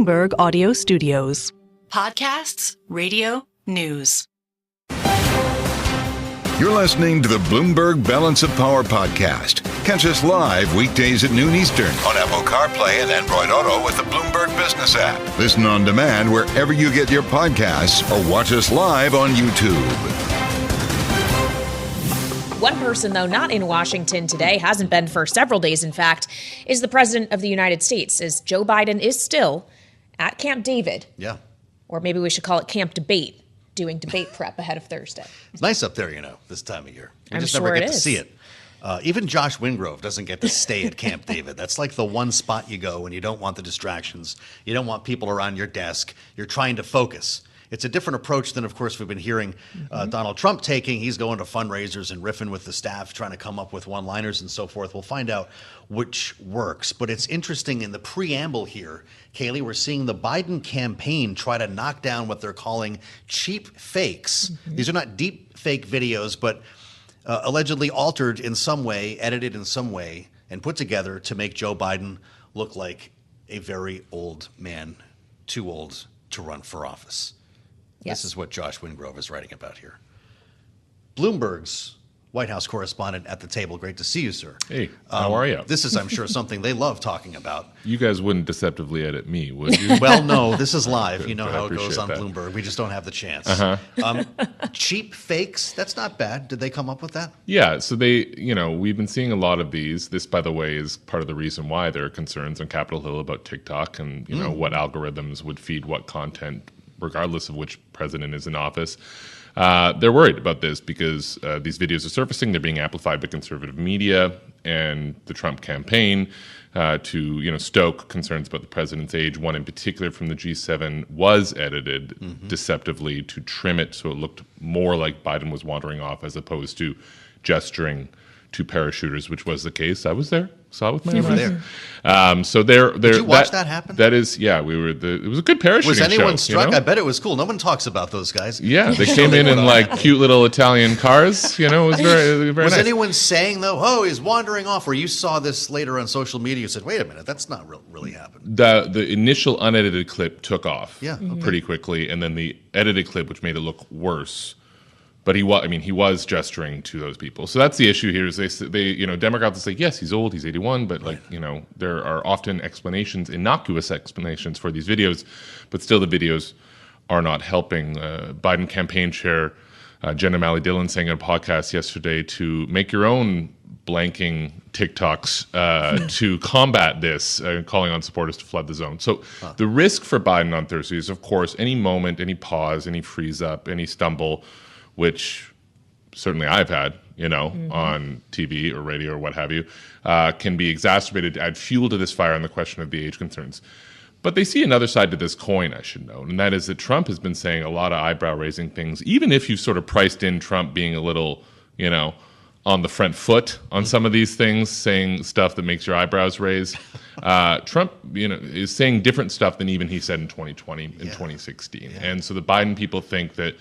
Bloomberg Audio Studios. Podcasts, radio, news. You're listening to the Bloomberg Balance of Power podcast. Catch us live weekdays at noon Eastern on Apple CarPlay and Android Auto with the Bloomberg Business app. Listen on demand wherever you get your podcasts or watch us live on YouTube. One person, though, not in Washington today, hasn't been for several days, in fact, is the President of the United States, as Joe Biden is still at Camp David. Yeah. Or maybe we should call it Camp Debate, doing debate prep ahead of Thursday. It's nice up there, this time of year. We I'm just sure never get it to is. see it. Even Josh Wingrove doesn't get to stay at Camp David. That's like the one spot you go when you don't want the distractions. You don't want people around your desk. You're trying to focus. It's a different approach than, of course, we've been hearing Donald Trump taking. He's going to fundraisers and riffing with the staff, trying to come up with one-liners and so forth. We'll find out which works. But it's interesting in the preamble here, Kailey, we're seeing the Biden campaign try to knock down what they're calling cheap fakes. These are not deep fake videos, but allegedly altered in some way, edited in some way, and put together to make Joe Biden look like a very old man, too old to run for office. Yes. This is what Josh Wingrove is writing about here. Bloomberg's White House correspondent at the table. Great to see you, sir. Hey, how are you? This is, I'm sure, something they love talking about. You guys wouldn't deceptively edit me, would you? Well, no, this is live. You know I how it goes appreciate on that. Bloomberg. We just don't have the chance. Cheap fakes, that's not bad. Did they come up with that? Yeah, so we've been seeing a lot of these. This, by the way, is part of the reason why there are concerns on Capitol Hill about TikTok and, what algorithms would feed what content, regardless of which president is in office. They're worried about this because these videos are surfacing. They're being amplified by conservative media and the Trump campaign to stoke concerns about the president's age. One in particular from the G7 was edited deceptively to trim it so it looked more like Biden was wandering off as opposed to gesturing to parachuters, which was the case. I was there. Saw it with my own eyes. So did you watch that happen? That is, yeah. It was a good parachuting show. Was anyone struck? You know? I bet it was cool. No one talks about those guys. Yeah, they came in like cute little Italian cars. It was very Was nice. anyone saying though, "Oh, he's wandering off"? Or you saw this later on social media? You said, "Wait a minute, that's not really happened." The initial unedited clip took off Mm-hmm. pretty quickly, and then the edited clip, which made it look worse. But he was gesturing to those people. So that's the issue here. Is they Democrats will say, yes, he's old, he's 81, but there are often innocuous explanations for these videos, but still the videos are not helping. Biden campaign chair Jenna Malley-Dillon saying on a podcast yesterday to make your own blanking TikToks to combat this, calling on supporters to flood the zone. So the risk for Biden on Thursday is, of course, any moment, any pause, any freeze up, any stumble, which certainly I've had, on TV or radio or what have you, can be exacerbated to add fuel to this fire on the question of the age concerns. But they see another side to this coin, I should note, and that is that Trump has been saying a lot of eyebrow-raising things, even if you've sort of priced in Trump being a little, on the front foot on some of these things, saying stuff that makes your eyebrows raise. Trump, is saying different stuff than even he said in 2020 and 2016. Yeah. And so the Biden people think that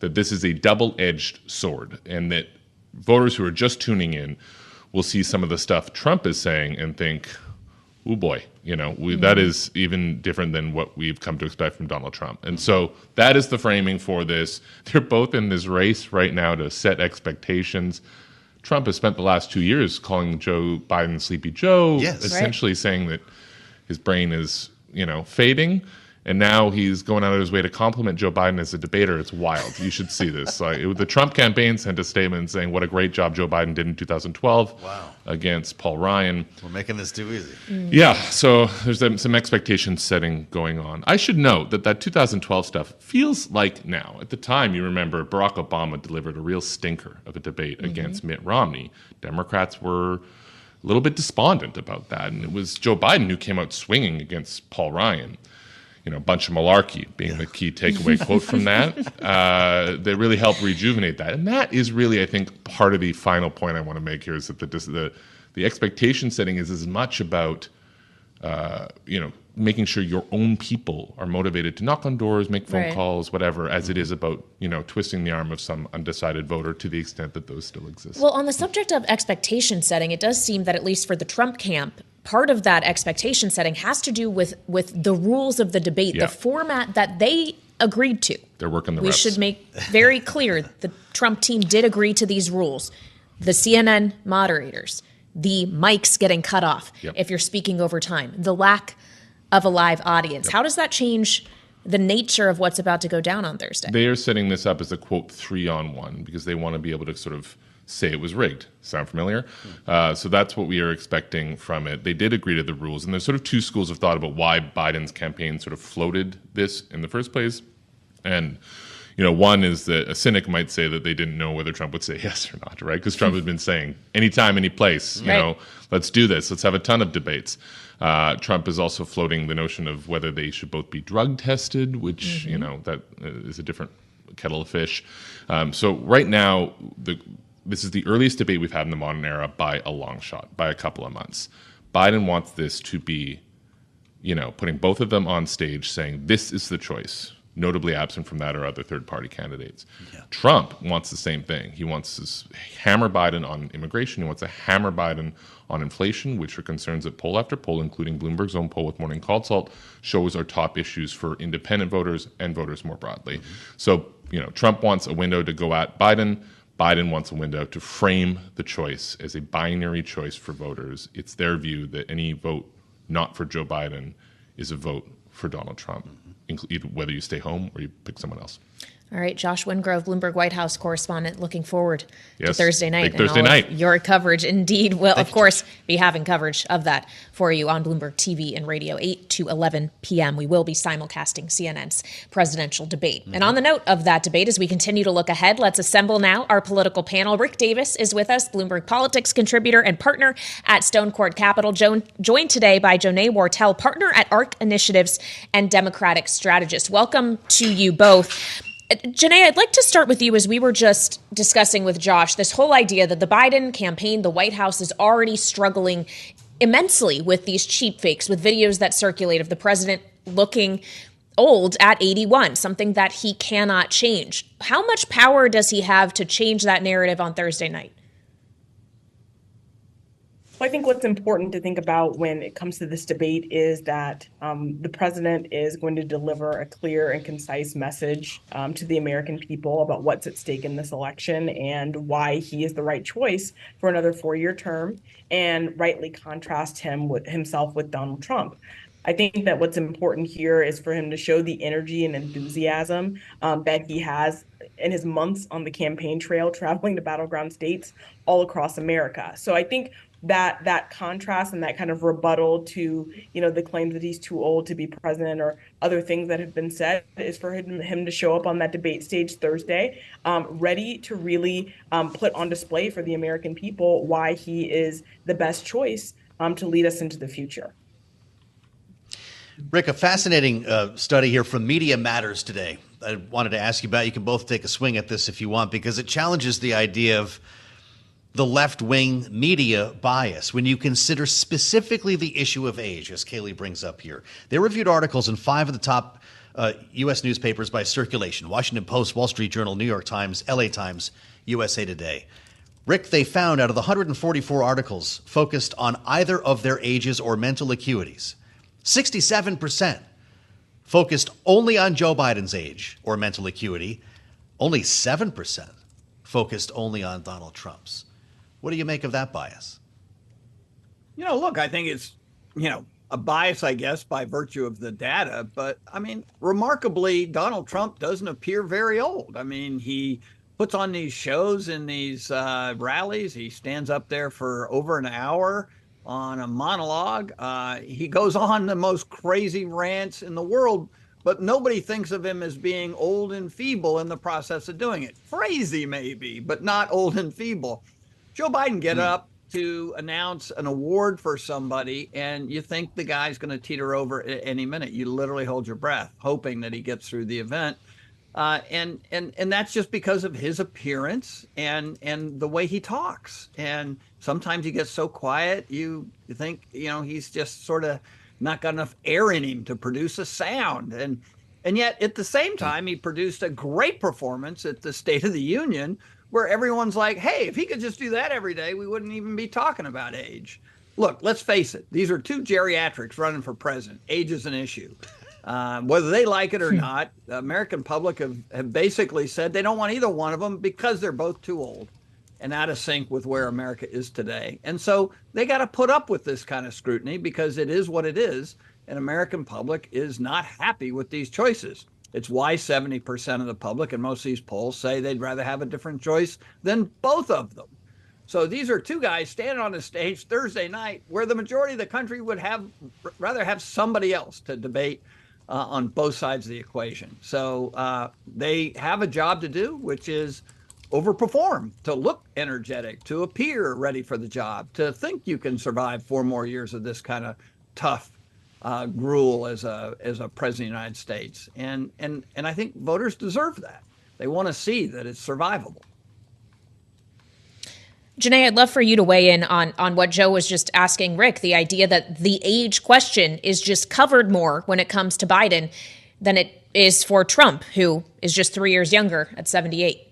this is a double-edged sword, and that voters who are just tuning in will see some of the stuff Trump is saying and think, oh boy, that is even different than what we've come to expect from Donald Trump. And so that is the framing for this. They're both in this race right now to set expectations. Trump has spent the last 2 years calling Joe Biden Sleepy Joe, essentially saying that his brain is, fading. And now he's going out of his way to compliment Joe Biden as a debater. It's wild. You should see this. The Trump campaign sent a statement saying what a great job Joe Biden did in 2012 against Paul Ryan. We're making this too easy. Yeah, so there's some expectation setting going on. I should note that 2012 stuff feels like now. At the time, you remember Barack Obama delivered a real stinker of a debate against Mitt Romney. Democrats were a little bit despondent about that. And it was Joe Biden who came out swinging against Paul Ryan. A bunch of malarkey being the key takeaway quote from that. That really helped rejuvenate that. And that is really, I think, part of the final point I want to make here is that the expectation setting is as much about, making sure your own people are motivated to knock on doors, make phone calls, whatever, as it is about, twisting the arm of some undecided voter to the extent that those still exist. Well, on the subject of expectation setting, it does seem that at least for the Trump camp, part of that expectation setting has to do with the rules of the debate, the format that they agreed to. They're working the We reps. should make very clear the Trump team did agree to these rules. The CNN moderators, the mics getting cut off if you're speaking over time, the lack of a live audience. How does that change the nature of what's about to go down on Thursday? They are setting this up as a, quote, 3-on-1 because they want to be able to sort of say it was rigged. Sound familiar? So that's what we are expecting from it. They did agree to the rules, and there's sort of two schools of thought about why Biden's campaign sort of floated this in the first place. And, one is that a cynic might say that they didn't know whether Trump would say yes or not, right? Because Trump had been saying, anytime, any place, let's do this. Let's have a ton of debates. Trump is also floating the notion of whether they should both be drug tested, which, that is a different kettle of fish. So right now, this is the earliest debate we've had in the modern era by a long shot, by a couple of months. Biden wants this to be, putting both of them on stage saying, this is the choice. Notably absent from that are other third-party candidates. Yeah. Trump wants the same thing. He wants to hammer Biden on immigration. He wants to hammer Biden on inflation, which are concerns that poll after poll, including Bloomberg's own poll with Morning Consult, shows are top issues for independent voters and voters more broadly. So, Trump wants a window to go at Biden. Biden wants a window to frame the choice as a binary choice for voters. It's their view that any vote not for Joe Biden is a vote for Donald Trump, whether you stay home or you pick someone else. All right, Josh Wingrove, Bloomberg White House correspondent, looking forward to Thursday night. Big Thursday night. Your coverage indeed will, of course, be having coverage of that for you on Bloomberg TV and radio, 8 to 11 p.m. We will be simulcasting CNN's presidential debate. And on the note of that debate, as we continue to look ahead, let's assemble now our political panel. Rick Davis is with us, Bloomberg Politics contributor and partner at Stone Court Capital, joined today by Jonae Wartel, partner at Arc Initiatives and Democratic strategist. Welcome to you both. Jonae, I'd like to start with you, as we were just discussing with Josh, this whole idea that the Biden campaign, the White House, is already struggling immensely with these cheap fakes, with videos that circulate of the president looking old at 81, something that he cannot change. How much power does he have to change that narrative on Thursday night? Well, I think what's important to think about when it comes to this debate is that the president is going to deliver a clear and concise message to the American people about what's at stake in this election and why he is the right choice for another 4-year term, and rightly contrast himself with Donald Trump. I think that what's important here is for him to show the energy and enthusiasm that he has in his months on the campaign trail, traveling to battleground states all across America. So I think that contrast and that kind of rebuttal to, the claims that he's too old to be president or other things that have been said is for him to show up on that debate stage Thursday, ready to really put on display for the American people why he is the best choice to lead us into the future. Rick, a fascinating study here from Media Matters today. I wanted to ask you about. You can both take a swing at this if you want, because it challenges the idea of the left-wing media bias when you consider specifically the issue of age, as Kailey brings up here. They reviewed articles in 5 of the top U.S. newspapers by circulation: Washington Post, Wall Street Journal, New York Times, L.A. Times, USA Today. Rick, they found out of the 144 articles focused on either of their ages or mental acuities, 67% focused only on Joe Biden's age or mental acuity. Only 7% focused only on Donald Trump's. What do you make of that bias? Look, I think it's, a bias, I guess, by virtue of the data. But, remarkably, Donald Trump doesn't appear very old. He puts on these shows and these rallies. He stands up there for over an hour on a monologue. He goes on the most crazy rants in the world, but nobody thinks of him as being old and feeble in the process of doing it. Crazy, maybe, but not old and feeble. Joe Biden get up to announce an award for somebody, and you think the guy's going to teeter over at any minute. You literally hold your breath, hoping that he gets through the event. And that's just because of his appearance and the way he talks. And sometimes he gets so quiet, you think, he's just sort of not got enough air in him to produce a sound. And yet at the same time, he produced a great performance at the State of the Union, where everyone's like, hey, if he could just do that every day, we wouldn't even be talking about age. look, let's face it. These are two geriatrics running for president. Age is an issue. Whether they like it or not, the American public have basically said they don't want either one of them because they're both too old and out of sync with where America is today. And so they got to put up with this kind of scrutiny because it is what it is. And American public is not happy with these choices. It's why 70% of the public in most of these polls say they'd rather have a different choice than both of them. So these are two guys standing on the stage Thursday night where the majority of the country would rather have somebody else to debate on both sides of the equation. So they have a job to do, which is overperform, to look energetic, to appear ready for the job, to think you can survive 4 more years of this kind of tough gruel as a president of the United States. And I think voters deserve that. They want to see that it's survivable. Jonae, I'd love for you to weigh in on what Joe was just asking Rick, the idea that the age question is just covered more when it comes to Biden than it is for Trump, who is just 3 years younger at 78.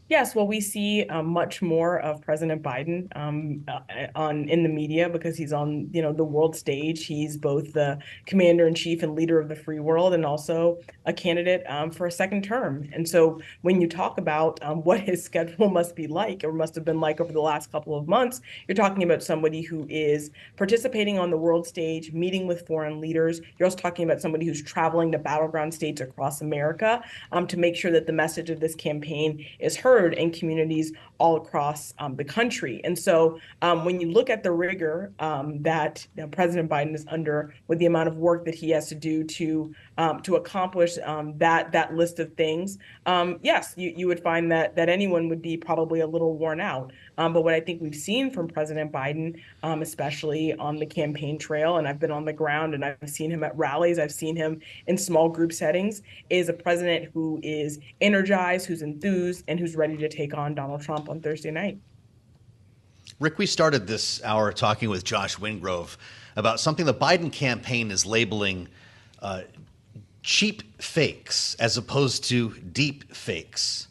Yes, well, we see much more of President Biden in the media because he's on, the world stage. He's both the commander in chief and leader of the free world, and also a candidate for a second term. And so, when you talk about what his schedule must be like, or must have been like over the last couple of months, you're talking about somebody who is participating on the world stage, meeting with foreign leaders. You're also talking about somebody who's traveling to battleground states across America to make sure that the message of this campaign is heard in communities all across the country. And so when you look at the rigor that President Biden is under, with the amount of work that he has to do to accomplish that list of things, yes, you would find that anyone would be probably a little worn out. But what I think we've seen from President Biden, especially on the campaign trail, and I've been on the ground and I've seen him at rallies, I've seen him in small group settings, is a president who is energized, who's enthused, and who's ready to take on Donald Trump on Thursday night. Rick, we started this hour talking with Josh Wingrove about something the Biden campaign is labeling cheap fakes as opposed to deep fakes.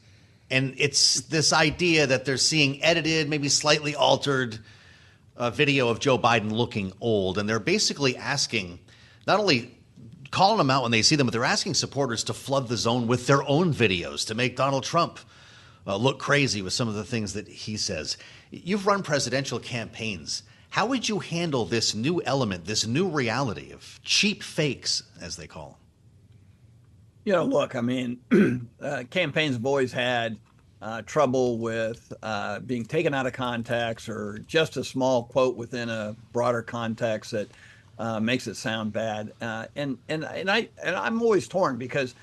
And it's this idea that they're seeing edited, maybe slightly altered video of Joe Biden looking old. And they're basically asking, not only calling them out when they see them, but they're asking supporters to flood the zone with their own videos to make Donald Trump look crazy with some of the things that he says. You've run presidential campaigns. How would you handle this new element, this new reality of cheap fakes, as they call them? Look, I mean, campaigns have always had trouble with being taken out of context, or just a small quote within a broader context that makes it sound bad. And I'm always torn because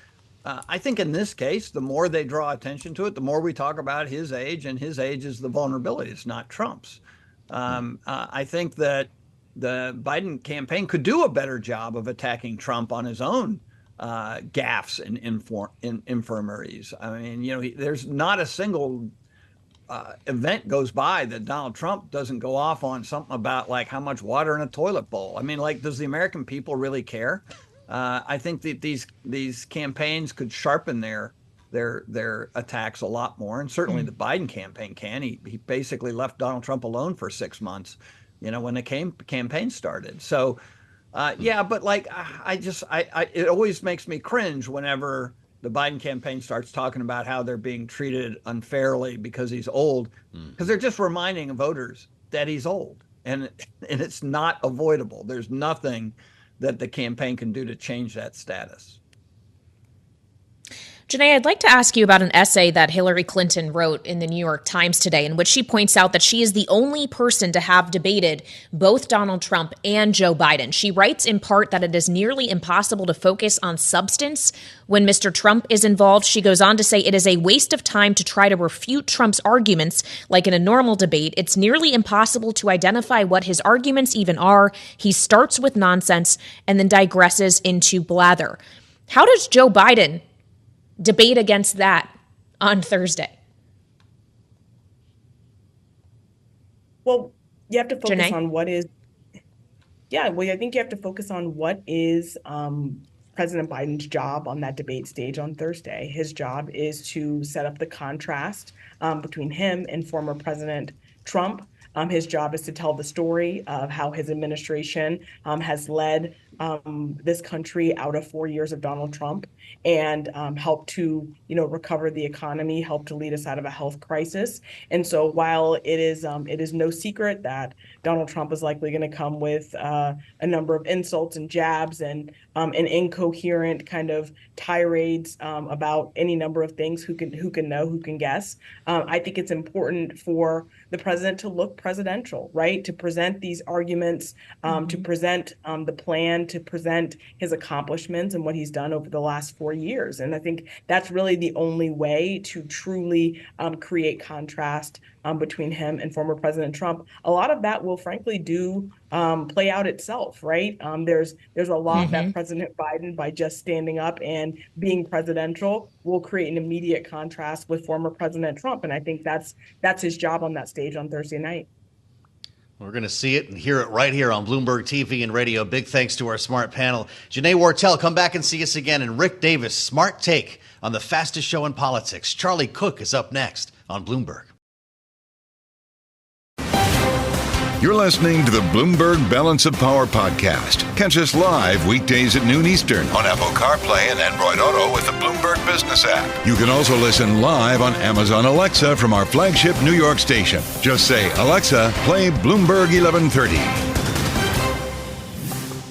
I think in this case, the more they draw attention to it, the more we talk about his age, and his age is the vulnerability. It's not Trump's. I think that the Biden campaign could do a better job of attacking Trump on his own gaffes and infirmaries. I mean, there's not a single event goes by that Donald Trump doesn't go off on something about like how much water in a toilet bowl. I mean, like, does the American people really care? I think that these campaigns could sharpen their attacks a lot more, and certainly the Biden campaign can. He basically left Donald Trump alone for 6 months, when the campaign started. So. But like it always makes me cringe whenever the Biden campaign starts talking about how they're being treated unfairly because he's old, because they're just reminding voters that he's old, and it's not avoidable. There's nothing that the campaign can do to change that status. Jonae, I'd like to ask you about an essay that Hillary Clinton wrote in the New York Times today, in which she points out that she is the only person to have debated both Donald Trump and Joe Biden. She writes in part that it is nearly impossible to focus on substance when Mr. Trump is involved. She goes on to say it is a waste of time to try to refute Trump's arguments like in a normal debate. It's nearly impossible to identify what his arguments even are. He starts with nonsense and then digresses into blather. How does Joe Biden debate against that on Thursday? Well, you have to focus Jonae? on what is. Yeah, well, I think you have to focus on what is President Biden's job on that debate stage on Thursday. His job is to set up the contrast between him and former President Trump. His job is to tell the story of how his administration has led this country out of 4 years of Donald Trump and help to, recover the economy, help to lead us out of a health crisis. And so while it is no secret that Donald Trump is likely going to come with a number of insults and jabs and incoherent kind of tirades about any number of things, who can guess. I think it's important for the president to look presidential, right? To present these arguments, to present the plan, to present his accomplishments and what he's done over the last 4 years. And I think that's really the only way to truly create contrast between him and former President Trump. A lot of that will frankly do play out itself, right? There's a lot that President Biden, by just standing up and being presidential, will create an immediate contrast with former President Trump. And I think that's his job on that stage on Thursday night. We're going to see it and hear it right here on Bloomberg TV and radio. Big thanks to our smart panel. Jonae Wartel, come back and see us again. And Rick Davis, smart take on the fastest show in politics. Charlie Cook is up next on Bloomberg. You're listening to the Bloomberg Balance of Power podcast. Catch us live weekdays at noon Eastern on Apple CarPlay and Android Auto with the Bloomberg Business app. You can also listen live on Amazon Alexa from our flagship New York station. Just say, Alexa, play Bloomberg 1130.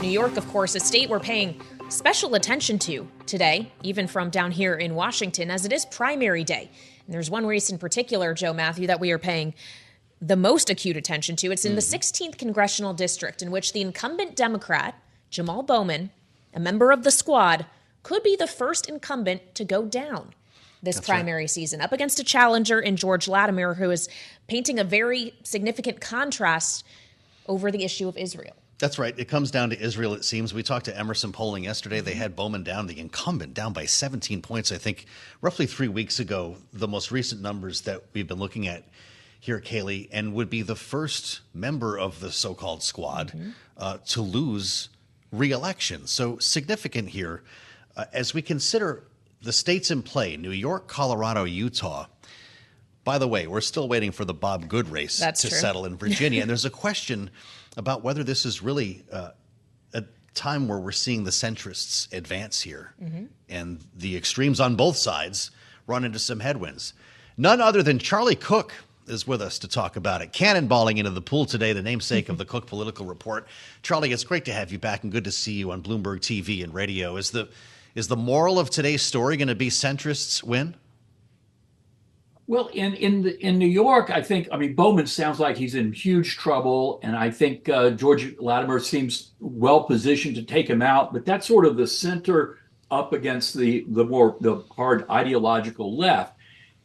New York, of course, a state we're paying special attention to today, even from down here in Washington, as it is primary day. And there's one race in particular, Mathieu, that we are paying the most acute attention to. It's in the 16th congressional district, in which the incumbent Democrat, Jamaal Bowman, a member of the squad, could be the first incumbent to go down this primary season, up against a challenger in George Latimer, who is painting a very significant contrast over the issue of Israel. That's right. It comes down to Israel, it seems. We talked to Emerson Polling yesterday. They had Bowman down, the incumbent, down by 17 points, I think, roughly 3 weeks ago. The most recent numbers that we've been looking at here, Kailey, and would be the first member of the so-called squad to lose re-election. So significant here as we consider the states in play, New York, Colorado, Utah. By the way, we're still waiting for the Bob Good race to settle in Virginia. And there's a question about whether this is really a time where we're seeing the centrists advance here and the extremes on both sides run into some headwinds. None other than Charlie Cook is with us to talk about it. Cannonballing into the pool today, the namesake of the Cook Political Report. Charlie, it's great to have you back and good to see you on Bloomberg TV and radio. Is the moral of today's story going to be centrists win? Well, in New York, I mean, Bowman sounds like he's in huge trouble, and I think George Latimer seems well positioned to take him out. But that's sort of the center up against the hard ideological left.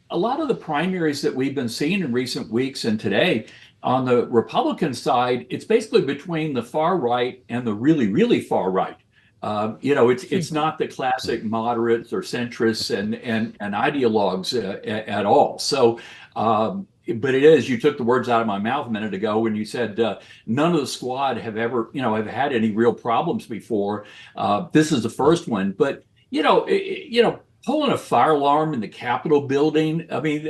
A lot of the primaries that we've been seeing in recent weeks and today on the Republican side, it's basically between the far right and the really, really far right. It's not the classic moderates or centrists and ideologues at all. So, but it is. You took the words out of my mouth a minute ago when you said none of the squad have ever, have had any real problems before. This is the first one, but pulling a fire alarm in the Capitol building. I mean,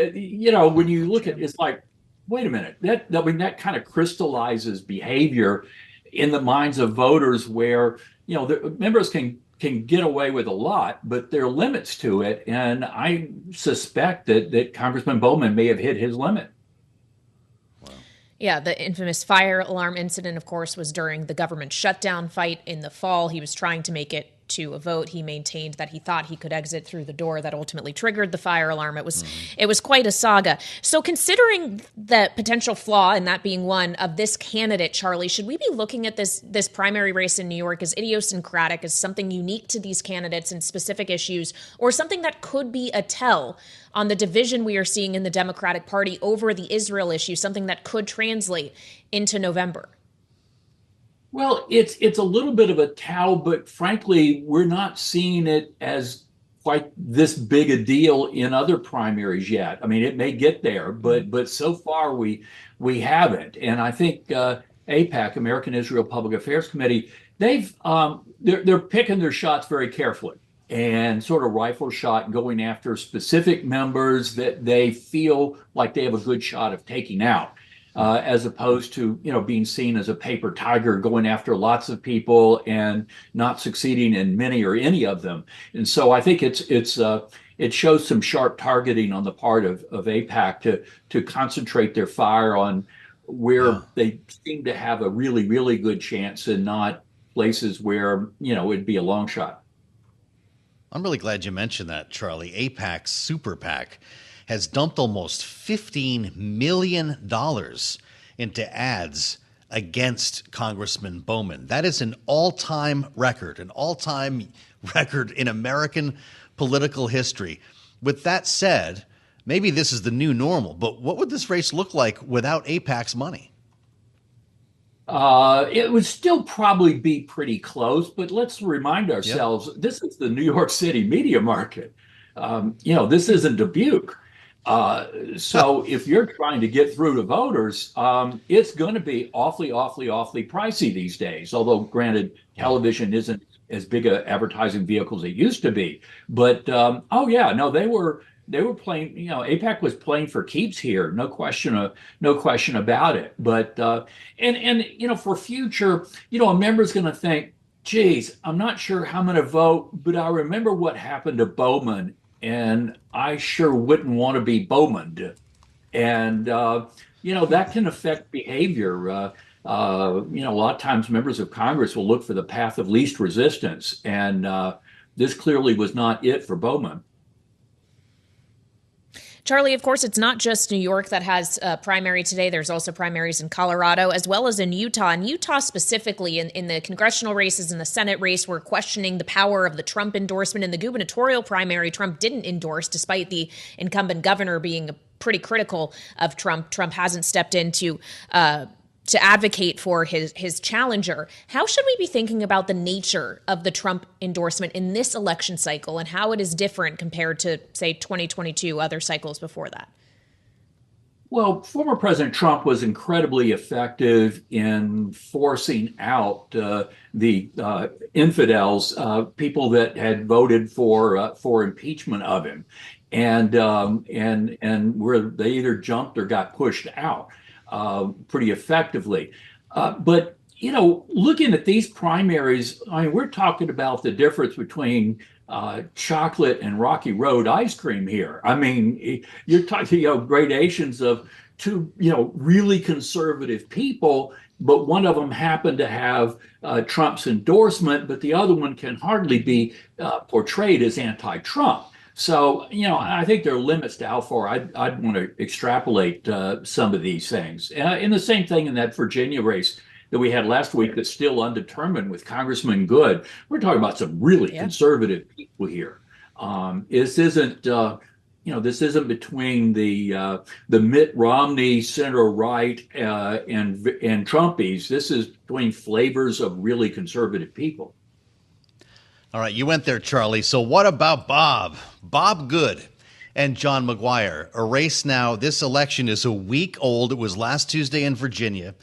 when you look at it, it's like, wait a minute, that kind of crystallizes behavior in the minds of voters where, the members can get away with a lot, but there are limits to it. And I suspect that Congressman Bowman may have hit his limit. Yeah, the infamous fire alarm incident, of course, was during the government shutdown fight in the fall. He was trying to make it to a vote. He maintained that he thought he could exit through the door that ultimately triggered the fire alarm. It was quite a saga. So considering the potential flaw in that being one of this candidate, Charlie, should we be looking at this primary race in New York as idiosyncratic, as something unique to these candidates and specific issues, or something that could be a tell on the division we are seeing in the Democratic Party over the Israel issue, something that could translate into November? Well, it's a little bit of a tell, but frankly, we're not seeing it as quite this big a deal in other primaries yet. I mean, it may get there, but so far we haven't. And I think AIPAC, American Israel Public Affairs Committee, they're picking their shots very carefully and sort of rifle shot going after specific members that they feel like they have a good shot of taking out. as opposed to being seen as a paper tiger going after lots of people and not succeeding in many or any of them. And so I think it shows some sharp targeting on the part of AIPAC to concentrate their fire on where they seem to have a really, really good chance and not places where it'd be a long shot. I'm really glad you mentioned that, Charlie. AIPAC's Super PAC has dumped almost $15 million into ads against Congressman Bowman. That is an all-time record in American political history. With that said, maybe this is the new normal, but what would this race look like without AIPAC's money? It would still probably be pretty close, but let's remind ourselves, this is the New York City media market. This isn't Dubuque. So if you're trying to get through to voters, it's going to be awfully pricey these days. Although, granted, television isn't as big an advertising vehicle as it used to be. But they were playing. AIPAC was playing for keeps here. No question about it. But and for future, a member's going to think, geez, I'm not sure how I'm going to vote, but I remember what happened to Bowman, and I sure wouldn't want to be Bowman. And that can affect behavior. A lot of times members of Congress will look for the path of least resistance, and this clearly was not it for Bowman. Charlie, of course, it's not just New York that has a primary today. There's also primaries in Colorado as well as in Utah. And Utah specifically, in the congressional races and the Senate race, we're questioning the power of the Trump endorsement. In the gubernatorial primary, Trump didn't endorse, despite the incumbent governor being pretty critical of Trump. Trump hasn't stepped in to advocate for his challenger. How should we be thinking about the nature of the Trump endorsement in this election cycle and how it is different compared to, say, 2022, other cycles before that? Well, former President Trump was incredibly effective in forcing out the infidels, people that had voted for impeachment of him, and where they either jumped or got pushed out pretty effectively. But looking at these primaries, we're talking about the difference between chocolate and Rocky Road ice cream here. You're talking gradations of two really conservative people, but one of them happened to have Trump's endorsement, but the other one can hardly be portrayed as anti-Trump. So, I think there are limits to how far I'd want to extrapolate some of these things. And the same thing in that Virginia race that we had last week that's still undetermined with Congressman Good. We're talking about some really conservative people here. This isn't between the Mitt Romney center right and Trumpies. This is between flavors of really conservative people. All right, you went there, Charlie. So what about Bob Good and John McGuire? A race now. This election is a week old. It was last Tuesday in Virginia.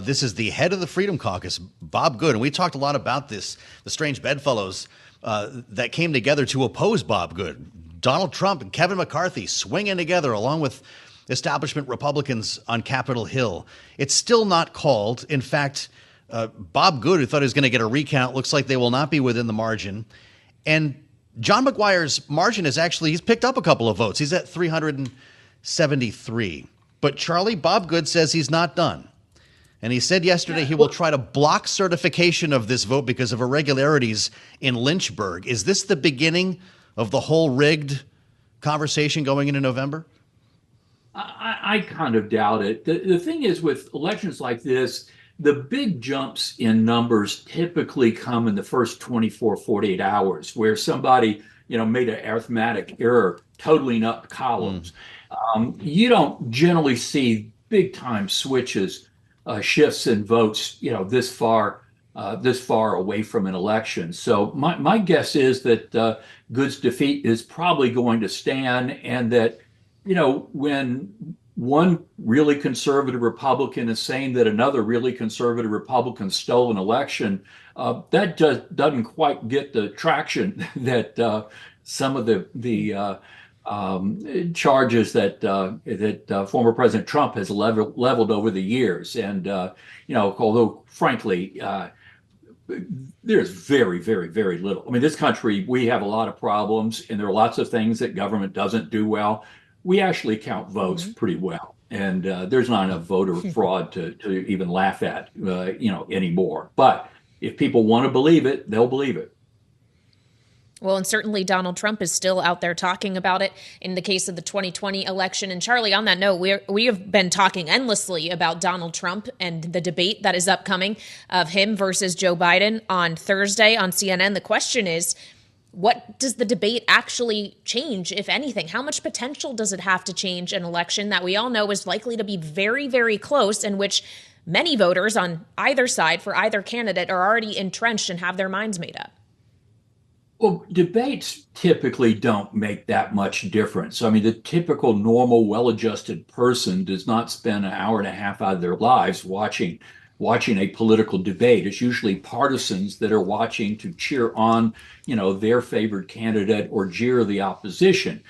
This is the head of the Freedom Caucus, Bob Good. And we talked a lot about this, the strange bedfellows that came together to oppose Bob Good. Donald Trump and Kevin McCarthy swinging together along with establishment Republicans on Capitol Hill. It's still not called. In fact, Bob Good, who thought he was going to get a recount, looks like they will not be within the margin. And John McGuire's margin is he's picked up a couple of votes. He's at 373. But Charlie, Bob Good says he's not done. And he said yesterday he will try to block certification of this vote because of irregularities in Lynchburg. Is this the beginning of the whole rigged conversation going into November? I kind of doubt it. The thing is, with elections like this, the big jumps in numbers typically come in the first 24, 48 hours, where somebody, made an arithmetic error totaling up columns. You don't generally see big time switches, shifts in votes, this far away from an election. So my guess is that Good's defeat is probably going to stand, and that, when one really conservative Republican is saying that another really conservative Republican stole an election, that doesn't quite get the traction that some of the charges that former President Trump has leveled over the years. And although frankly, there's very, very, very little. I mean, this country, we have a lot of problems, and there are lots of things that government doesn't do well. We actually count votes pretty well, and there's not enough voter fraud to even laugh at, anymore. But if people want to believe it, they'll believe it. Well, and certainly Donald Trump is still out there talking about it in the case of the 2020 election. And Charlie, on that note, we have been talking endlessly about Donald Trump and the debate that is upcoming of him versus Joe Biden on Thursday on CNN. The question is, what does the debate actually change, if anything? How much potential does it have to change an election that we all know is likely to be very, very close, in which many voters on either side for either candidate are already entrenched and have their minds made up? Well, debates typically don't make that much difference. I mean, the typical normal, well-adjusted person does not spend an hour and a half out of their lives watching a political debate. It's usually partisans that are watching to cheer on, their favored candidate or jeer the opposition.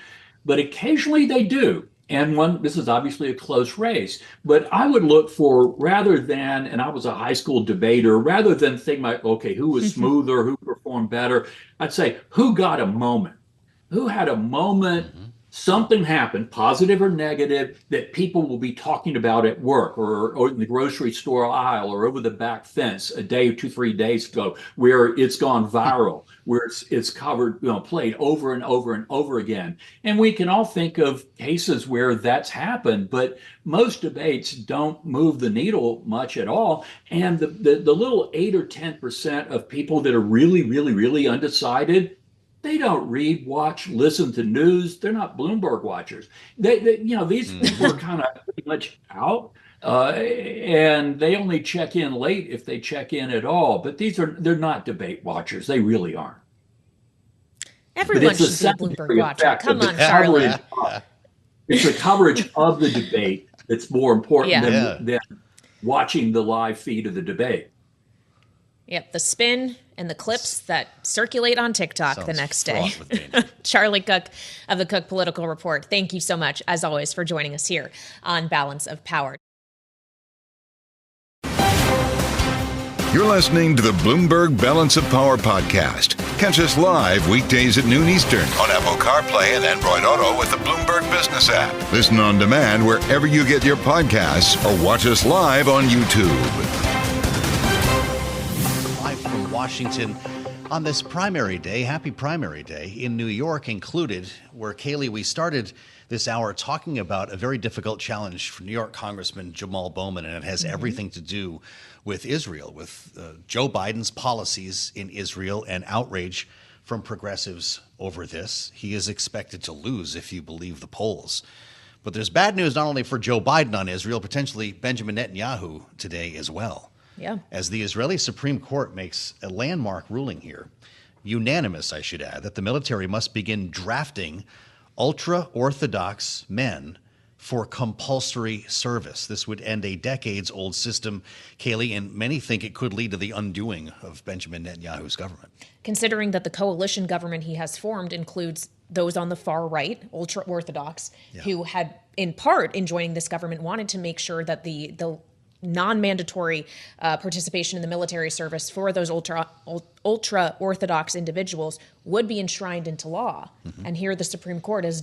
But occasionally they do. And this is obviously a close race, but I would look for, rather than, and I was a high school debater, rather than think like, okay, who was smoother, who performed better, I'd say, who got a moment? Who had a moment, something happened, positive or negative, that people will be talking about at work or in the grocery store aisle or over the back fence a day or 2-3 days ago, where it's gone viral, where it's covered, played over and over and over again. And we can all think of cases where that's happened, but most debates don't move the needle much at all. And the little 8 or 10% of people that are really, really, really undecided, they don't read, watch, listen to news. They're not Bloomberg watchers. These people are kind of pretty much out, and they only check in late if they check in at all. But they're not debate watchers. They really aren't. Everyone should be a Bloomberg watcher. Come on, Charlie. It's the coverage of the debate that's more important than watching the live feed of the debate. Yep, the spin and the clips that circulate on TikTok the next day. Charlie Cook of the Cook Political Report, thank you so much, as always, for joining us here on Balance of Power. You're listening to the Bloomberg Balance of Power podcast. Catch us live weekdays at noon Eastern on Apple CarPlay and Android Auto with the Bloomberg Business app. Listen on demand wherever you get your podcasts or watch us live on YouTube. From Washington on this primary day, happy primary day in New York included, where Kailey, we started this hour talking about a very difficult challenge for New York Congressman Jamaal Bowman, and it has everything to do with Israel, with Joe Biden's policies in Israel and outrage from progressives over this. He is expected to lose if you believe the polls. But there's bad news not only for Joe Biden on Israel, potentially Benjamin Netanyahu today as well. Yeah. As the Israeli Supreme Court makes a landmark ruling here, unanimous, I should add, that the military must begin drafting ultra-Orthodox men for compulsory service. This would end a decades-old system, Kailey, and many think it could lead to the undoing of Benjamin Netanyahu's government. Considering that the coalition government he has formed includes those on the far right, ultra-Orthodox, who had, in part, in joining this government, wanted to make sure that the non-mandatory participation in the military service for those ultra-Orthodox individuals would be enshrined into law. And here the Supreme Court is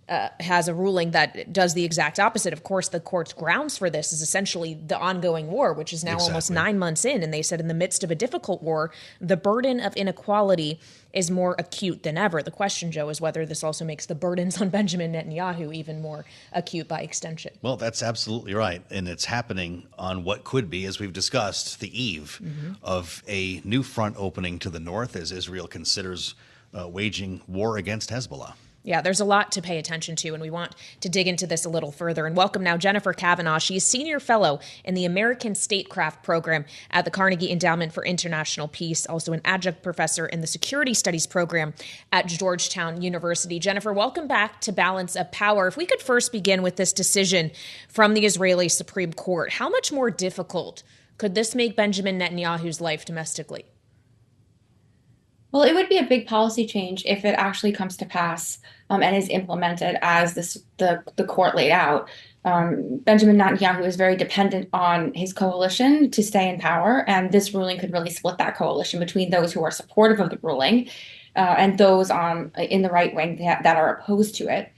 has a ruling that does the exact opposite. Of course, the court's grounds for this is essentially the ongoing war, which is now almost 9 months in. And they said in the midst of a difficult war, the burden of inequality is more acute than ever. The question, Joe, is whether this also makes the burdens on Benjamin Netanyahu even more acute by extension. Well, that's absolutely right. And it's happening on what could be, as we've discussed, the eve of a new front opening to the north as Israel considers waging war against Hezbollah. Yeah, there's a lot to pay attention to, and we want to dig into this a little further. And welcome now Jennifer Kavanagh. She is Senior Fellow in the American Statecraft Program at the Carnegie Endowment for International Peace, also an adjunct professor in the Security Studies Program at Georgetown University. Jennifer, welcome back to Balance of Power. If we could first begin with this decision from the Israeli Supreme Court, how much more difficult could this make Benjamin Netanyahu's life domestically? Well, it would be a big policy change if it actually comes to pass and is implemented as the court laid out. Benjamin Netanyahu is very dependent on his coalition to stay in power, and this ruling could really split that coalition between those who are supportive of the ruling and those in the right wing that are opposed to it.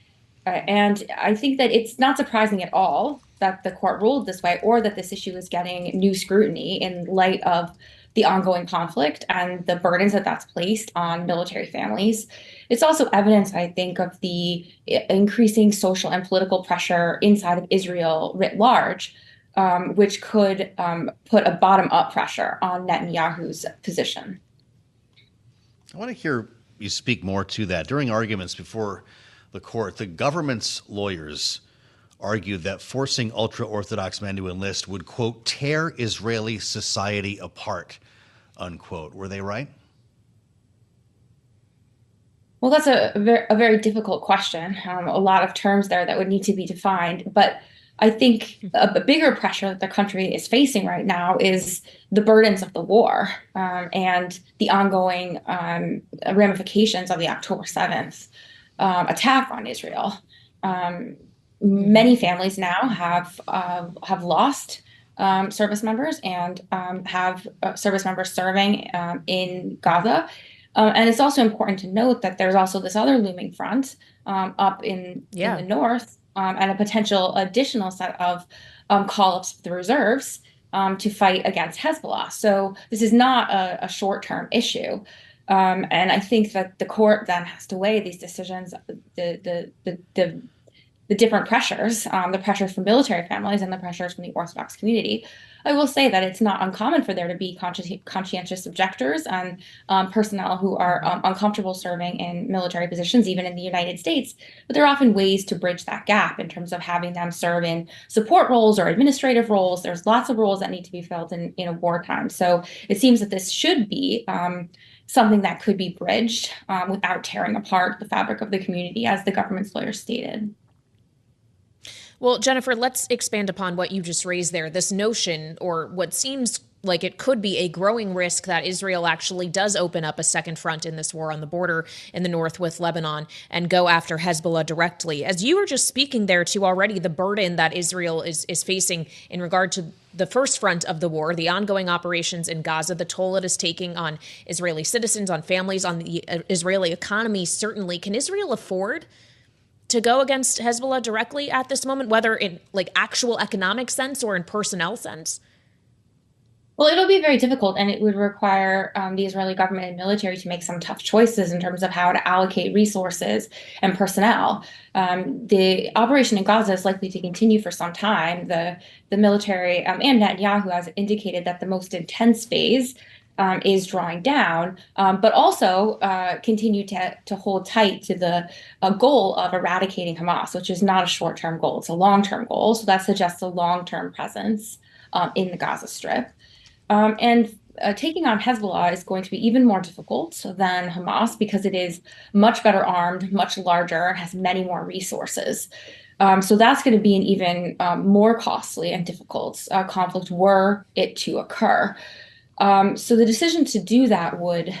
And I think that it's not surprising at all that the court ruled this way, or that this issue is getting new scrutiny in light of the ongoing conflict and the burdens that that's placed on military families. It's also evidence, I think, of the increasing social and political pressure inside of Israel writ large, which could put a bottom-up pressure on Netanyahu's position. I want to hear you speak more to that. During arguments before the court, the government's lawyers argued that forcing ultra-Orthodox men to enlist would, quote, tear Israeli society apart, unquote. Were they right? Well, that's a very difficult question. A lot of terms there that would need to be defined. But I think a bigger pressure that the country is facing right now is the burdens of the war and the ongoing ramifications of the October 7th attack on Israel. Many families now have lost service members and have service members serving in Gaza. And it's also important to note that there's also this other looming front up in the north and a potential additional set of call-ups of the reserves to fight against Hezbollah. So this is not a short-term issue. And I think that the court then has to weigh these decisions, the different pressures, the pressures from military families and the pressures from the Orthodox community. I will say that it's not uncommon for there to be conscientious objectors and personnel who are uncomfortable serving in military positions, even in the United States. But there are often ways to bridge that gap in terms of having them serve in support roles or administrative roles. There's lots of roles that need to be filled in a wartime. So it seems that this should be something that could be bridged without tearing apart the fabric of the community, as the government's lawyers stated. Well, Jennifer, let's expand upon what you just raised there, this notion, or what seems like it could be a growing risk, that Israel actually does open up a second front in this war on the border in the north with Lebanon and go after Hezbollah directly. As you were just speaking there to already, the burden that Israel is facing in regard to the first front of the war, the ongoing operations in Gaza, the toll it is taking on Israeli citizens, on families, on the Israeli economy, certainly. Can Israel afford to go against Hezbollah directly at this moment, whether in like actual economic sense or in personnel sense? Well, it'll be very difficult, and it would require the Israeli government and military to make some tough choices in terms of how to allocate resources and personnel. The operation in Gaza is likely to continue for some time. The military and Netanyahu has indicated that the most intense phase is drawing down, but also continue to hold tight to the goal of eradicating Hamas, which is not a short-term goal. It's a long-term goal. So that suggests a long-term presence in the Gaza Strip. And taking on Hezbollah is going to be even more difficult than Hamas because it is much better armed, much larger, has many more resources. So that's going to be an even more costly and difficult conflict were it to occur. So the decision to do that would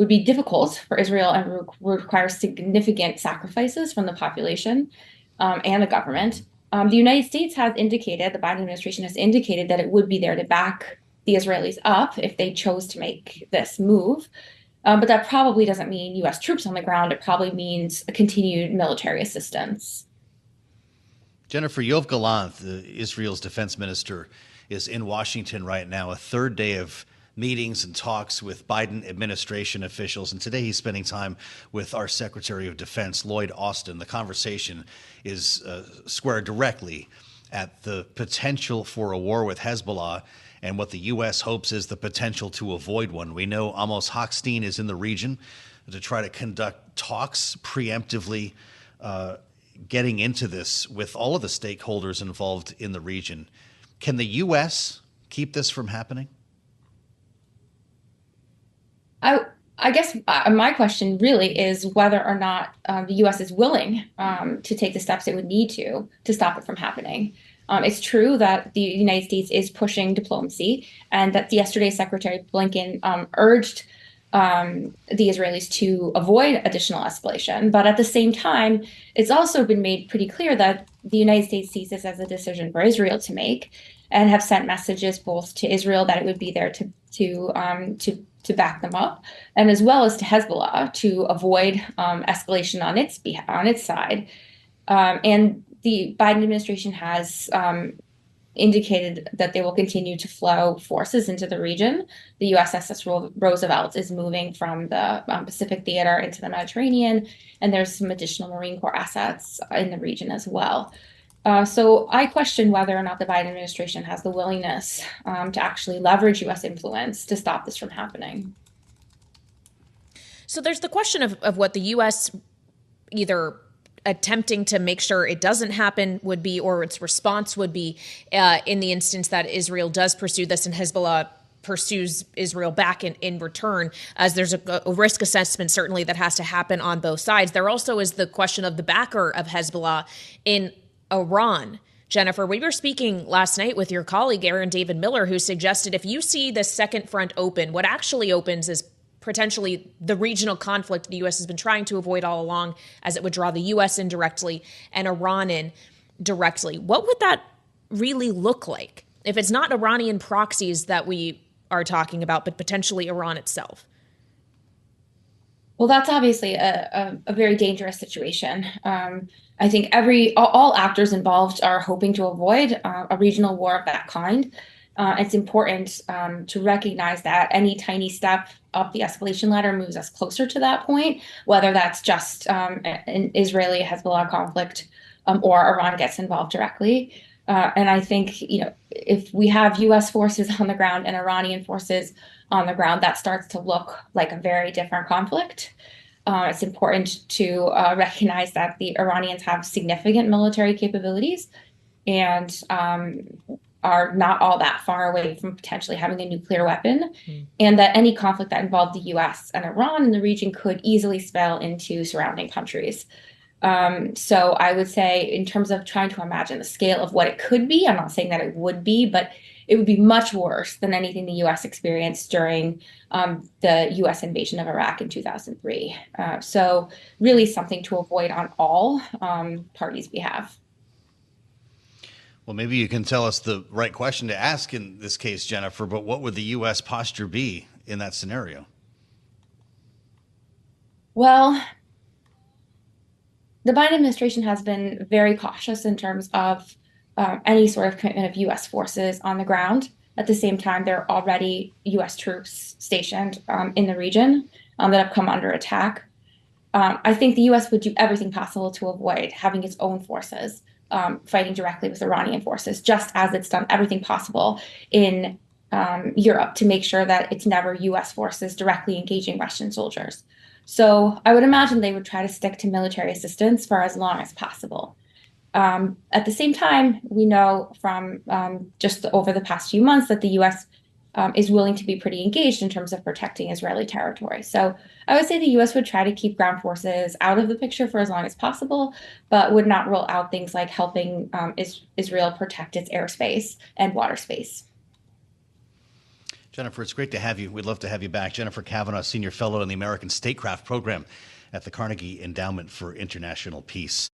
be difficult for Israel and would require significant sacrifices from the population and the government. The United States has indicated, the Biden administration has indicated that it would be there to back the Israelis up if they chose to make this move. But that probably doesn't mean U.S. troops on the ground. It probably means a continued military assistance. Jennifer, Yoav Gallant, Israel's defense minister, is in Washington right now, a third day of meetings and talks with Biden administration officials. And today he's spending time with our Secretary of Defense, Lloyd Austin. The conversation is squared directly at the potential for a war with Hezbollah and what the U.S. hopes is the potential to avoid one. We know Amos Hochstein is in the region to try to conduct talks preemptively, getting into this with all of the stakeholders involved in the region. Can the U.S. keep this from happening? I guess my question really is whether or not the U.S. is willing to take the steps it would need to stop it from happening. It's true that the United States is pushing diplomacy, and that yesterday Secretary Blinken urged the Israelis to avoid additional escalation. But at the same time, it's also been made pretty clear that the United States sees this as a decision for Israel to make, and have sent messages both to Israel that it would be there to back them up, and as well as to Hezbollah to avoid escalation on its side. And the Biden administration has indicated that they will continue to flow forces into the region. The USS Roosevelt is moving from the Pacific Theater into the Mediterranean, and there's some additional Marine Corps assets in the region as well. So I question whether or not the Biden administration has the willingness to actually leverage U.S. influence to stop this from happening. So there's the question of what the U.S. either attempting to make sure it doesn't happen would be, or its response would be in the instance that Israel does pursue this and Hezbollah pursues Israel back in return, as there's a risk assessment certainly that has to happen on both sides. There also is the question of the backer of Hezbollah in Iran. Jennifer, we were speaking last night with your colleague, Aaron David Miller, who suggested if you see the second front open, what actually opens is potentially the regional conflict the U.S. has been trying to avoid all along, as it would draw the U.S. in directly and Iran in directly. What would that really look like if it's not Iranian proxies that we are talking about, but potentially Iran itself? Well, that's obviously a very dangerous situation. I think all actors involved are hoping to avoid a regional war of that kind. It's important to recognize that any tiny step up the escalation ladder moves us closer to that point, whether that's just an Israeli-Hezbollah conflict or Iran gets involved directly. And I think, if we have U.S. forces on the ground and Iranian forces on the ground, that starts to look like a very different conflict. It's important to recognize that the Iranians have significant military capabilities and are not all that far away from potentially having a nuclear weapon, and that any conflict that involved the U.S. and Iran in the region could easily spill into surrounding countries. So I would say, in terms of trying to imagine the scale of what it could be, I'm not saying that it would be, but it would be much worse than anything the U.S. experienced during the U.S. invasion of Iraq in 2003. So really something to avoid on all parties' behalf. Well, maybe you can tell us the right question to ask in this case, Jennifer, but what would the U.S. posture be in that scenario? Well, the Biden administration has been very cautious in terms of any sort of commitment of U.S. forces on the ground. At the same time, there are already U.S. troops stationed in the region that have come under attack. I think the U.S. would do everything possible to avoid having its own forces fighting directly with Iranian forces, just as it's done everything possible in Europe to make sure that it's never U.S. forces directly engaging Russian soldiers. So I would imagine they would try to stick to military assistance for as long as possible. At the same time, we know from just over the past few months that the U.S. Is willing to be pretty engaged in terms of protecting Israeli territory. So I would say the U.S. would try to keep ground forces out of the picture for as long as possible, but would not rule out things like helping Israel protect its airspace and water space. Jennifer, it's great to have you. We'd love to have you back. Jennifer Kavanagh, Senior Fellow in the American Statecraft Program at the Carnegie Endowment for International Peace.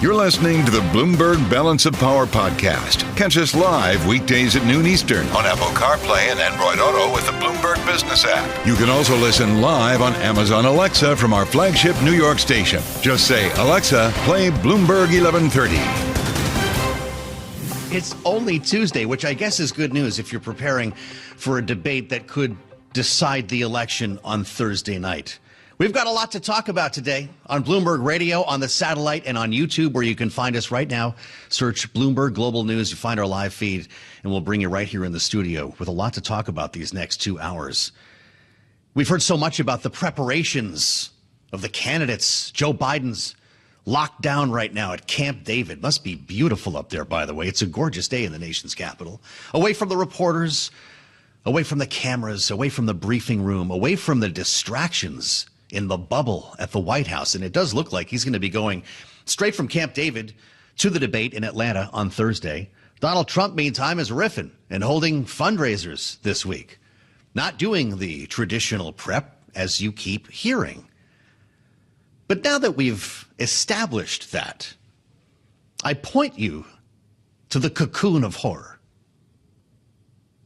You're listening to the Bloomberg Balance of Power podcast. Catch us live weekdays at noon Eastern on Apple CarPlay and Android Auto with the Bloomberg Business app. You can also listen live on Amazon Alexa from our flagship New York station. Just say, Alexa, play Bloomberg 1130. It's only Tuesday, which I guess is good news if you're preparing for a debate that could decide the election on Thursday night. We've got a lot to talk about today on Bloomberg Radio, on the satellite, and on YouTube, where you can find us right now. Search Bloomberg Global News. You find our live feed, and we'll bring you right here in the studio with a lot to talk about these next 2 hours. We've heard so much about the preparations of the candidates. Joe Biden's locked down right now at Camp David. Must be beautiful up there, by the way. It's a gorgeous day in the nation's capital. Away from the reporters, away from the cameras, away from the briefing room, away from the distractions in the bubble at the White House. And it does look like he's going to be going Straight from Camp David to the debate in Atlanta on Thursday. Donald Trump, meantime, is riffing and holding fundraisers this week, not doing the traditional prep as you keep hearing. But now that we've established that, I point you to the cocoon of horror.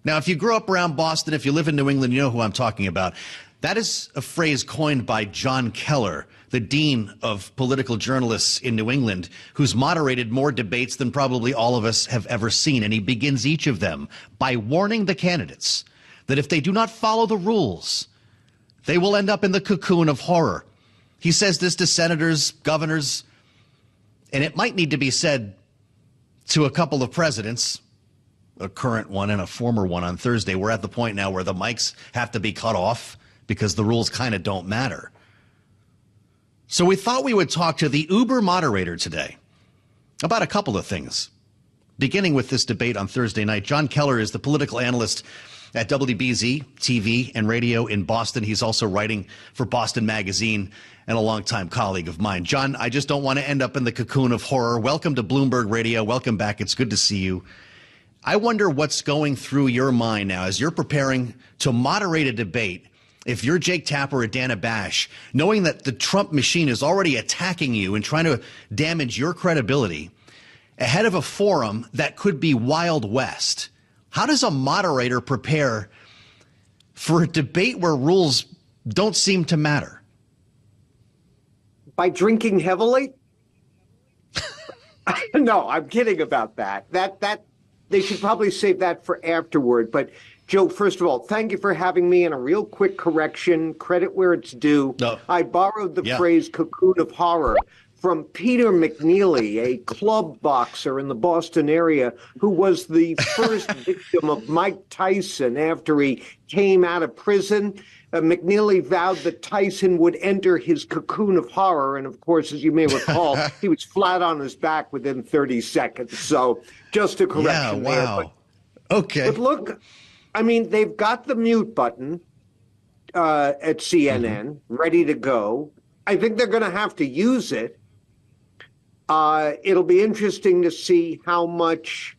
Now, if you grew up around Boston, if you live in New England, you know who I'm talking about. That is a phrase coined by Jon Keller, the dean of political journalists in New England, who's moderated more debates than probably all of us have ever seen. And he begins each of them by warning the candidates that if they do not follow the rules, they will end up in the cocoon of horror. He says this to senators, governors, and it might need to be said to a couple of presidents, a current one and a former one on Thursday. We're at the point now where the mics have to be cut off because the rules kind of don't matter. So we thought we would talk to the Uber moderator today about a couple of things. Beginning with this debate on Thursday night, Jon Keller is the political analyst at WBZ TV and radio in Boston. He's also writing for Boston Magazine and a longtime colleague of mine. Jon, I just don't want to end up in the cocoon of horror. Welcome to Bloomberg Radio. Welcome back. It's good to see you. I wonder what's going through your mind now as you're preparing to moderate a debate. If you're Jake Tapper or Dana Bash, knowing that the Trump machine is already attacking you and trying to damage your credibility ahead of a forum that could be Wild West, how does a moderator prepare for a debate where rules don't seem to matter? By drinking heavily? No, I'm kidding about that. That they should probably save that for afterward. But Joe, first of all, thank you for having me. And a real quick correction, credit where it's due. No. I borrowed the phrase cocoon of horror from Peter McNeely, a club boxer in the Boston area who was the first victim of Mike Tyson after he came out of prison. McNeely vowed that Tyson would enter his cocoon of horror. And of course, as you may recall, he was flat on his back within 30 seconds. So just a correction there. But, okay. But look, I mean, they've got the mute button at CNN ready to go. I think they're going to have to use it. It'll be interesting to see how much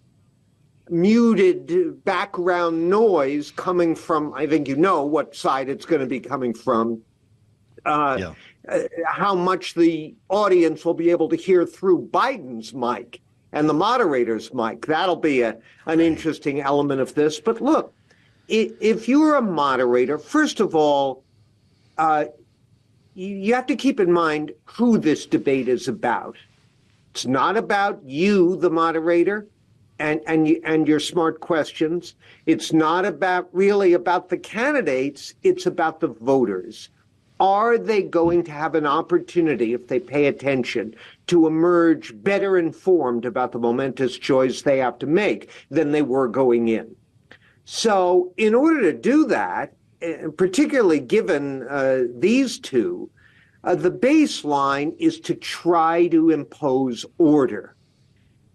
muted background noise coming from, I think you know what side it's going to be coming from, how much the audience will be able to hear through Biden's mic and the moderator's mic. That'll be an interesting element of this. But look, if you're a moderator, first of all, you have to keep in mind who this debate is about. It's not about you, the moderator, and your smart questions. It's not really about the candidates. It's about the voters. Are they going to have an opportunity, if they pay attention, to emerge better informed about the momentous choice they have to make than they were going in? So in order to do that, particularly given these two, the baseline is to try to impose order.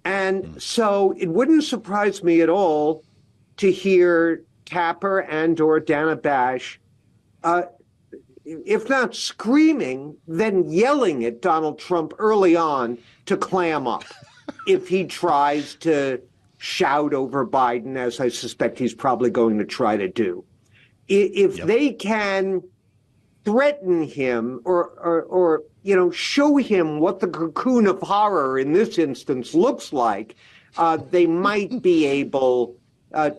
And so it wouldn't surprise me at all to hear Tapper and or Dana Bash, if not screaming, then yelling at Donald Trump early on to clam up if he tries to shout over Biden, as I suspect he's probably going to try to do. If they can threaten him or show him what the cocoon of horror in this instance looks like, they might be able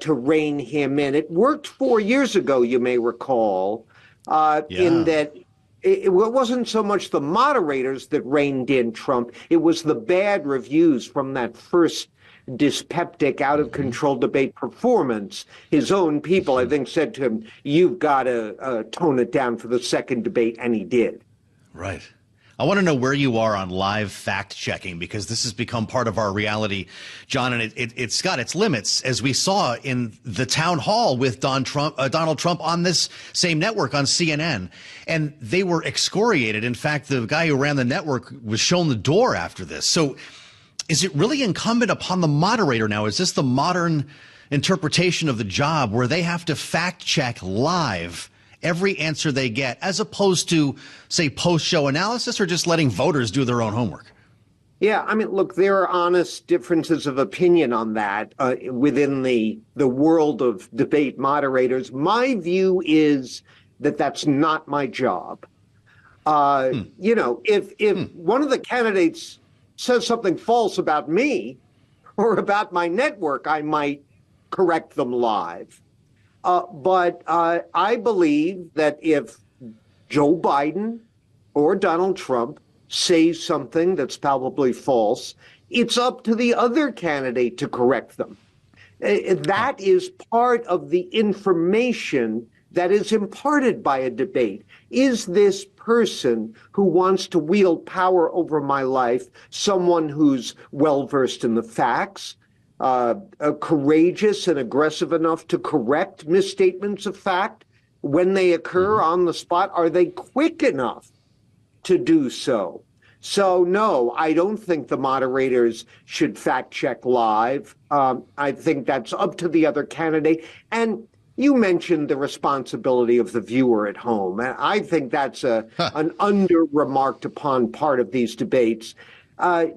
to rein him in. It worked 4 years ago, you may recall, in that it wasn't so much the moderators that reined in Trump. It was the bad reviews from that first dyspeptic, out-of-control debate performance. His own people, I think, said to him, you've got to tone it down for the second debate, and he did. Right. I want to know where you are on live fact-checking, because this has become part of our reality, John, and it's got its limits, as we saw in the town hall with Donald Trump on this same network on CNN, and they were excoriated. In fact, the guy who ran the network was shown the door after this. So is it really incumbent upon the moderator now? Is this the modern interpretation of the job where they have to fact-check live every answer they get, as opposed to, say, post-show analysis or just letting voters do their own homework? Yeah, I mean, look, there are honest differences of opinion on that within the world of debate moderators. My view is that that's not my job. If one of the candidates says something false about me or about my network, I might correct them live. But I believe that if Joe Biden or Donald Trump says something that's palpably false, it's up to the other candidate to correct them. That is part of the information that is imparted by a debate. Is this person who wants to wield power over my life someone who's well-versed in the facts, courageous and aggressive enough to correct misstatements of fact when they occur on the spot? Are they quick enough to do so? So, no, I don't think the moderators should fact check live. I think that's up to the other candidate. And you mentioned the responsibility of the viewer at home. And I think that's an under-remarked upon part of these debates. Are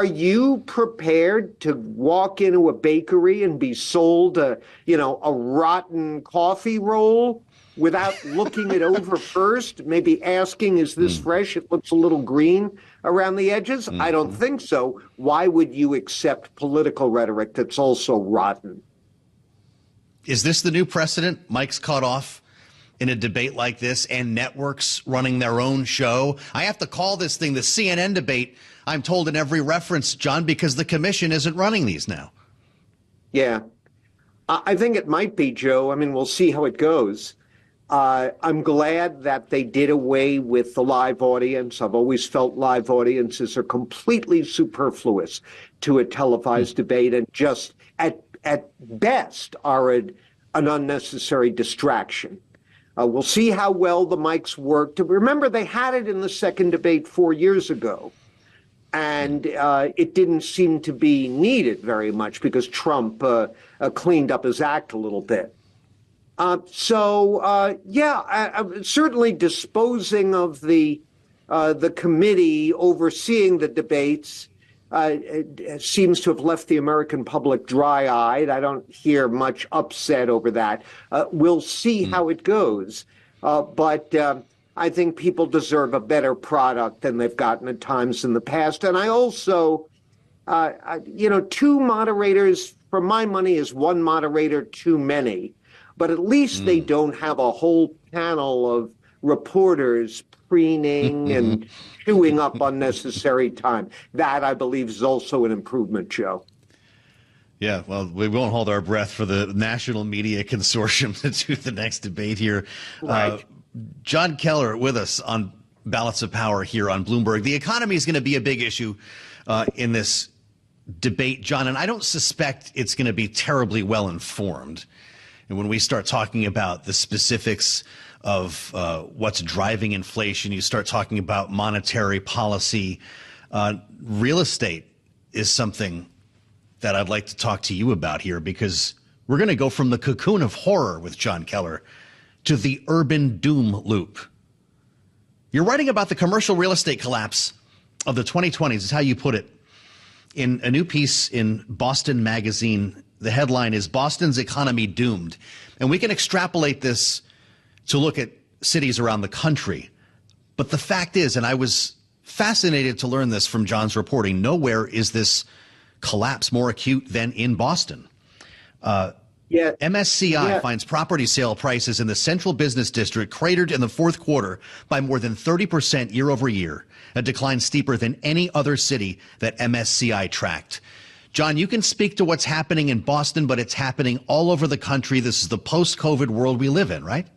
you prepared to walk into a bakery and be sold a rotten coffee roll without looking it over first, maybe asking, is this fresh? It looks a little green around the edges. I don't think so. Why would you accept political rhetoric that's also rotten? Is this the new precedent? Mike's caught off in a debate like this and networks running their own show. I have to call this thing the CNN debate, I'm told in every reference, John, because the commission isn't running these now. Yeah, I think it might be, Joe. I mean, we'll see how it goes. I'm glad that they did away with the live audience. I've always felt live audiences are completely superfluous to a televised debate and just at best are an unnecessary distraction. We'll see how well the mics worked. Remember, they had it in the second debate 4 years ago, and it didn't seem to be needed very much because Trump cleaned up his act a little bit. Certainly disposing of the committee overseeing the debates it seems to have left the American public dry-eyed. I don't hear much upset over that. We'll see how it goes. But I think people deserve a better product than they've gotten at times in the past. And I also, two moderators, for my money, is one moderator too many. But at least they don't have a whole panel of reporters preening and chewing up unnecessary time. That, I believe, is also an improvement, Joe. Yeah, well, we won't hold our breath for the National Media Consortium to do the next debate here. Right. Jon Keller with us on Balance of Power here on Bloomberg. The economy is going to be a big issue in this debate, John, and I don't suspect it's going to be terribly well informed. And when we start talking about the specifics of what's driving inflation, you start talking about monetary policy. Real estate is something that I'd like to talk to you about here, because we're going to go from the cocoon of horror with Jon Keller to the urban doom loop. You're writing about the commercial real estate collapse of the 2020s, is how you put it, in a new piece in Boston Magazine. The headline is Boston's Economy Doomed. And we can extrapolate this to look at cities around the country. But the fact is, and I was fascinated to learn this from John's reporting, nowhere is this collapse more acute than in Boston. MSCI finds property sale prices in the central business district cratered in the fourth quarter by more than 30% year over year, a decline steeper than any other city that MSCI tracked. John, you can speak to what's happening in Boston, but it's happening all over the country. This is the post-COVID world we live in, right?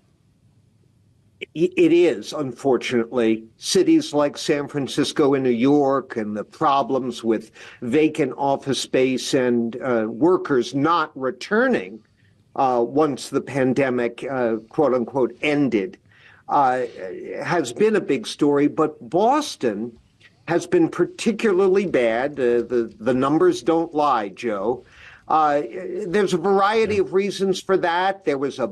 It is, unfortunately. Cities like San Francisco and New York, and the problems with vacant office space and workers not returning once the pandemic, quote unquote, ended, has been a big story. But Boston has been particularly bad. The numbers don't lie, Joe. There's a variety of reasons for that. There was a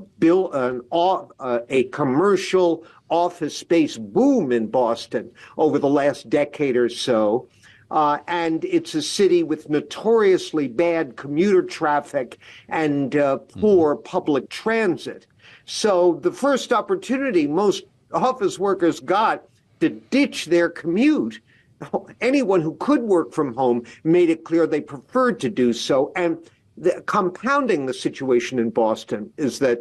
commercial office space boom in Boston over the last decade or so. And it's a city with notoriously bad commuter traffic and poor public transit. So the first opportunity most office workers got to ditch their commute, anyone who could work from home made it clear they preferred to do so. And compounding the situation in Boston is that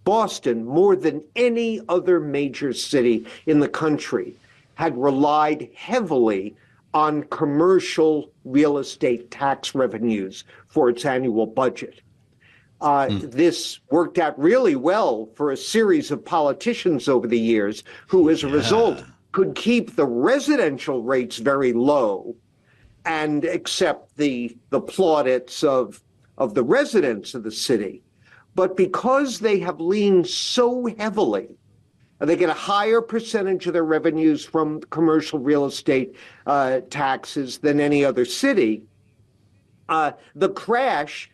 Boston, more than any other major city in the country, had relied heavily on commercial real estate tax revenues for its annual budget. This worked out really well for a series of politicians over the years who, as a result, could keep the residential rates very low and accept the plaudits of the residents of the city. But because they have leaned so heavily, they get a higher percentage of their revenues from commercial real estate taxes than any other city, the crash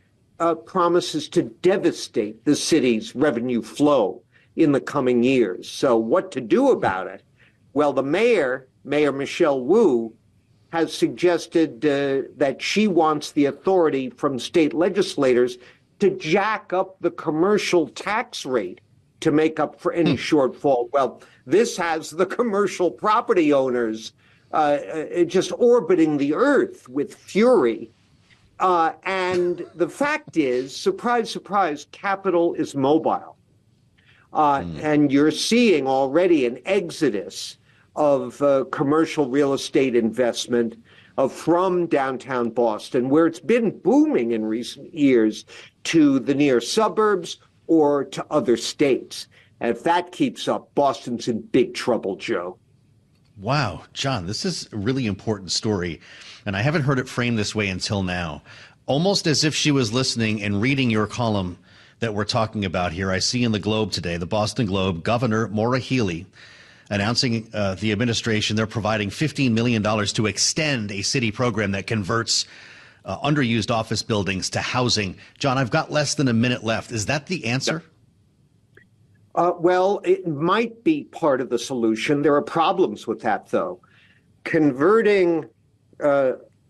promises to devastate the city's revenue flow in the coming years. So what to do about it? Well, the Mayor Michelle Wu, has suggested that she wants the authority from state legislators to jack up the commercial tax rate to make up for any shortfall. Well, this has the commercial property owners just orbiting the earth with fury. And the fact is, surprise, surprise, capital is mobile. And you're seeing already an exodus of commercial real estate investment from downtown Boston, where it's been booming in recent years, to the near suburbs or to other states. And if that keeps up, Boston's in big trouble, Joe. Wow, John, this is a really important story, and I haven't heard it framed this way until now. Almost as if she was listening and reading your column that we're talking about here. I see in the Globe today, the Boston Globe, Governor Maura Healey announcing the administration, they're providing $15 million to extend a city program that converts underused office buildings to housing. John, I've got less than a minute left. Is that the answer? Well, it might be part of the solution. There are problems with that, though. Converting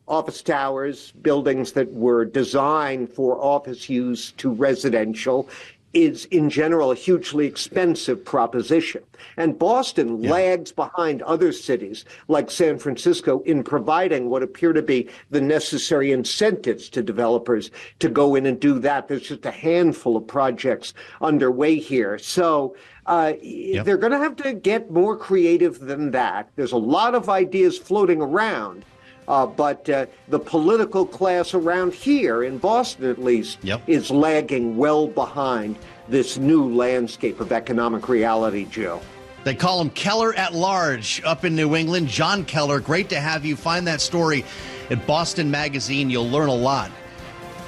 office towers, buildings that were designed for office use, to residential is, in general, a hugely expensive proposition. And Boston lags behind other cities like San Francisco in providing what appear to be the necessary incentives to developers to go in and do that. There's just a handful of projects underway here. So they're going to have to get more creative than that. There's a lot of ideas floating around. But the political class around here, in Boston at least, is lagging well behind this new landscape of economic reality, Joe. They call him Keller at Large up in New England. Jon Keller, great to have you. Find that story at Boston Magazine. You'll learn a lot.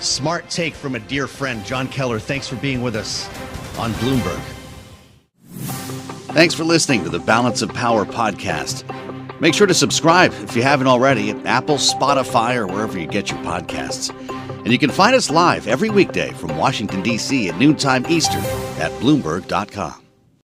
Smart take from a dear friend. Jon Keller, thanks for being with us on Bloomberg. Thanks for listening to the Balance of Power podcast. Make sure to subscribe if you haven't already at Apple, Spotify, or wherever you get your podcasts. And you can find us live every weekday from Washington, D.C. at noontime Eastern at Bloomberg.com.